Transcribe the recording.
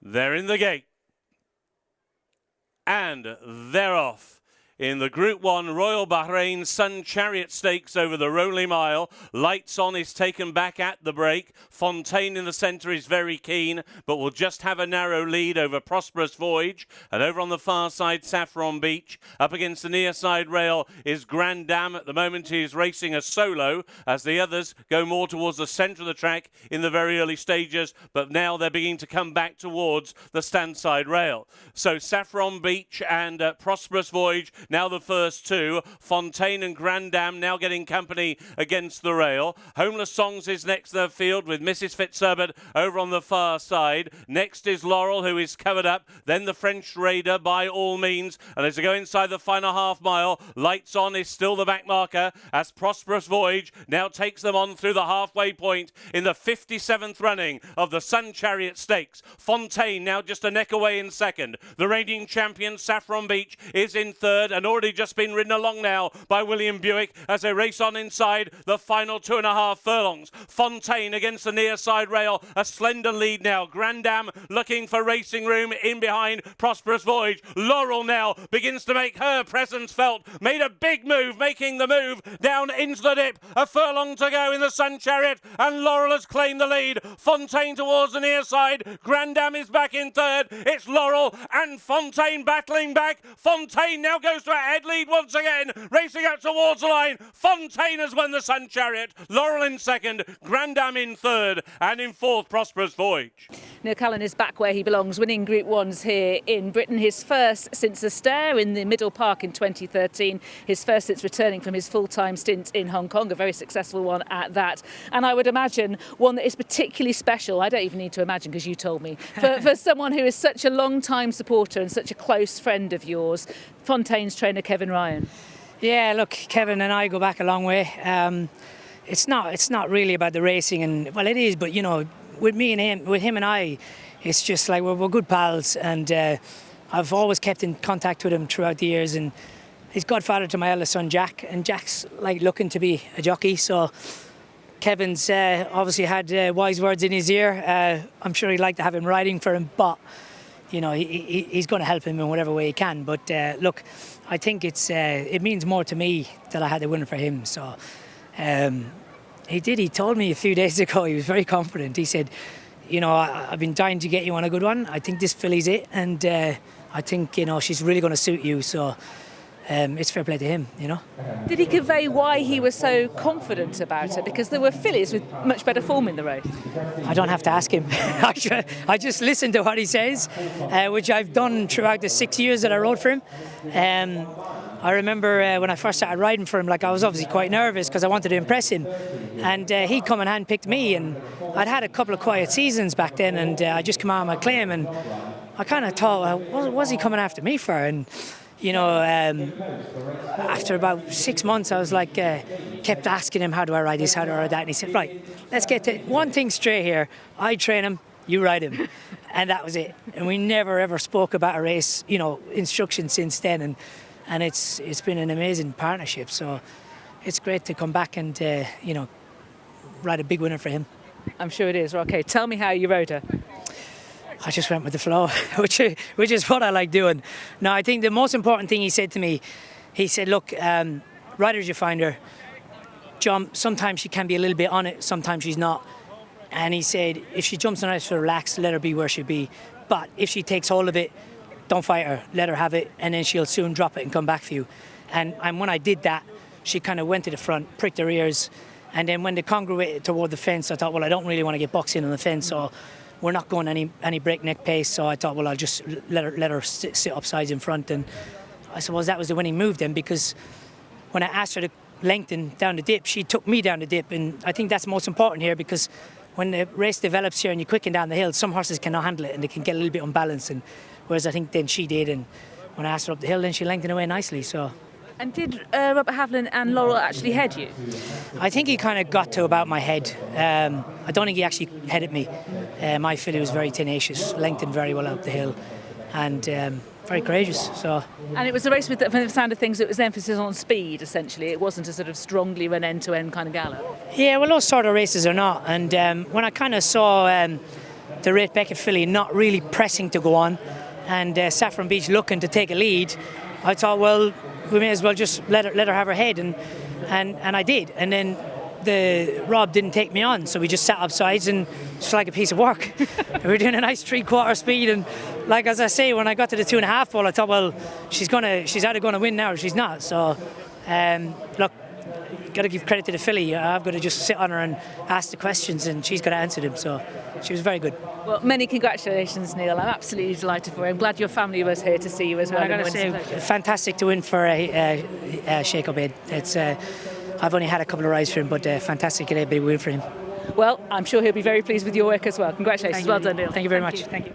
They're in the gate. And they're off. In the Group One Royal Bahrain Sun Chariot Stakes over the Rowley Mile. Lights On is taken back at the break. Fonteyn in the centre is very keen, but will just have a narrow lead over Prosperous Voyage. And over on the far side, Saffron Beach. Up against the near side rail is Grand Dam. At the moment, he is racing a solo as the others go more towards the centre of the track in the very early stages. But now they're beginning to come back towards the stand side rail. So Saffron Beach and Prosperous Voyage, now the first two. Fonteyn and Grand Dam now getting company against the rail. Homeless Songs is next to the field with Mrs. Fitzherbert over on the far side. Next is Laurel, who is covered up. Then the French Raider, By All Means. And as they go inside the final half mile, Lights On is still the back marker as Prosperous Voyage now takes them on through the halfway point in the 57th running of the Sun Chariot Stakes. Fonteyn now just a neck away in second. The reigning champion Saffron Beach is in third and already just been ridden along now by William Buick as they race on inside the final 2.5 furlongs. Fonteyn against the near side rail, a slender lead now. Grand Dam looking for racing room in behind Prosperous Voyage. Laurel now begins to make her presence felt. Made a big move, making the move down into the dip. A furlong to go in the Sun Chariot and Laurel has claimed the lead. Fonteyn towards the near side. Grand Dam is back in third. It's Laurel and Fonteyn battling back. Fonteyn now goes to a head lead once again, racing up towards the line. Fonteyn has won the Sun Chariot. Laurel in second, Grand Dam in third, and in fourth, Prosperous Voyage. Neil Callan is back where he belongs, winning Group Ones here in Britain. His first since the Stair in the Middle Park in 2013. His first since returning from his full-time stint in Hong Kong, a very successful one at that. And I would imagine one that is particularly special, I don't even need to imagine because you told me, for someone who is such a long-time supporter and such a close friend of yours, Fonteyn's trainer Kevin Ryan. Yeah, look, Kevin and I go back a long way. It's not really about the racing, and well, it is, but you know, with him and I, it's just like we're good pals, and I've always kept in contact with him throughout the years, and he's godfather to my eldest son Jack, and Jack's like looking to be a jockey, so Kevin's obviously had wise words in his ear. I'm sure he'd like to have him riding for him, but you know, he's going to help him in whatever way he can. But look, I think it means more to me that I had the winner for him. So he told me a few days ago, he was very confident. He said, you know, I've been dying to get you on a good one. I think this filly's it, and I think, you know, she's really going to suit you. So it's fair play to him, you know. Did he convey why he was so confident about it? Because there were fillies with much better form in the race. I don't have to ask him. I just listen to what he says, which I've done throughout the 6 years that I rode for him. I remember when I first started riding for him, like I was obviously quite nervous because I wanted to impress him. And he'd come and handpicked me, and I'd had a couple of quiet seasons back then, and I just come out on my claim, and I kind of thought, what was he coming after me for? And you know, after about 6 months, I was like, kept asking him, how do I ride this, how do I ride that? And he said, right, let's get to one thing straight here. I train him, you ride him. And that was it. And we never, ever spoke about a race, you know, instruction since then. And it's been an amazing partnership. So it's great to come back and, you know, ride a big winner for him. I'm sure it is. Okay, tell me how you rode her. I just went with the flow, which is what I like doing. No, I think the most important thing he said to me, he said, look, ride her as you find her. Jump, sometimes she can be a little bit on it, sometimes she's not. And he said, if she jumps on ice, relax, let her be where she be. But if she takes hold of it, don't fight her, let her have it, and then she'll soon drop it and come back for you. And when I did that, she kind of went to the front, pricked her ears, and then when they congregated toward the fence, I thought, well, I don't really want to get boxed in on the fence, so we're not going any breakneck pace, so I thought, well, I'll just let her sit upsides in front. And I suppose that was the winning move then, because when I asked her to lengthen down the dip, she took me down the dip, and I think that's most important here, because when the race develops here and you quicken down the hill, some horses cannot handle it and they can get a little bit unbalanced, and whereas I think then she did, and when I asked her up the hill, then she lengthened away nicely. So. And did Robert Haviland and Laurel actually head you? I think he kind of got to about my head. I don't think he actually headed me. My filly was very tenacious, lengthened very well up the hill, and very courageous. So. And it was a race with, from the sound of things, it was emphasis on speed, essentially. It wasn't a sort of strongly run end-to-end kind of gallop. Yeah, well, those sort of races are not. And when I kind of saw the Rate Beckett filly not really pressing to go on, and Saffron Beach looking to take a lead, I thought, well, we may as well just let her have her head, and I did. And then Rob didn't take me on, so we just sat upsides, and it's like a piece of work. We were doing a nice 3/4 speed, and like as I say, when I got to the 2.5 ball, I thought, well, she's either going to win now or she's not. So look, got to give credit to the filly. I've got to just sit on her and ask the questions, and she's got to answer them. So she was very good. Well, many congratulations, Neil. I'm absolutely delighted for you. I'm glad your family was here to see you as well. I got to say, fantastic to win for Sheikh Obaid. It's I've only had a couple of rides for him, but fantastic to be win for him. Well, I'm sure he'll be very pleased with your work as well. Congratulations. Well done, Neil. Thank you very much. Thank you.